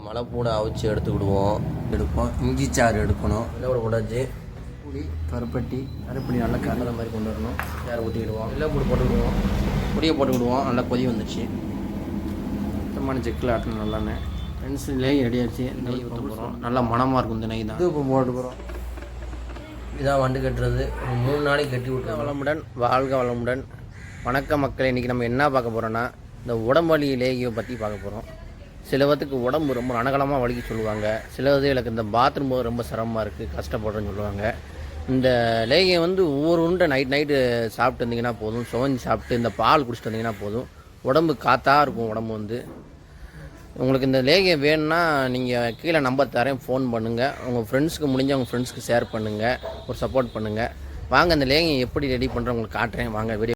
மலை பூனை அவிச்சு எடுத்துக்கிடுவோம். இஞ்சி சாறு எடுக்கணும். வெள்ளை உடைச்சி புளி கருப்பட்டி நல்லா கலந்த மாதிரி கொண்டு வரணும். சாறு ஊற்றிக்கிடுவோம். வெள்ளை பூடு போட்டுக்கிடுவோம். பொடியை போட்டுக்கிடுவோம். நல்லா கொதி வந்துச்சு. சுத்தமான செக்கில் ஆட்டணும். நல்லாண்ணே பென்சிலே ரெடி ஆச்சு. நெய் ஊற்ற போகிறோம். நல்லா மணமாக இருக்கும் இந்த நெய் தான். இப்போ போட்டுக்கிறோம். இதான் வண்டு கட்டுறது. 3 நாளைக்கு கட்டி விட்டு. வளமுடன், வாழ்க வளமுடன். வணக்க மக்களே. இன்றைக்கி நம்ம என்ன பார்க்க போகிறோன்னா, இந்த உடம்புவலி லேகியை பற்றி பார்க்க போகிறோம். சிலவத்துக்கு உடம்பு ரொம்ப ரணகலமாக வலிக்க சொல்லுவாங்க. சிலவதுகளுக்கு இந்த பாத்ரூம் போது ரொம்ப சிரமமாக இருக்குது, கஷ்டப்படுறேன்னு சொல்லுவாங்க. இந்த லேகியை ஒவ்வொரு உருண்டை நைட்டு சாப்பிட்டு இருந்தீங்கன்னா போதும். சுவஞ்சி சாப்பிட்டு இந்த பால் குடிச்சிட்டு வந்தீங்கன்னா போதும். உடம்பு காத்தாக இருக்கும். உடம்பு உங்களுக்கு இந்த லேகியை வேணும்னா நீங்கள் கீழே நம்பர் தரேன், ஃபோன் பண்ணுங்கள். உங்கள் ஃப்ரெண்ட்ஸுக்கு முடிஞ்ச உங்கள் ஃப்ரெண்ட்ஸ்க்கு ஷேர் பண்ணுங்கள், ஒரு சப்போர்ட் பண்ணுங்கள். வாங்க இந்த லேகியை எப்படி ரெடி பண்ணுறேன் உங்களுக்கு காட்டுறேன். வாங்க வீடியோ.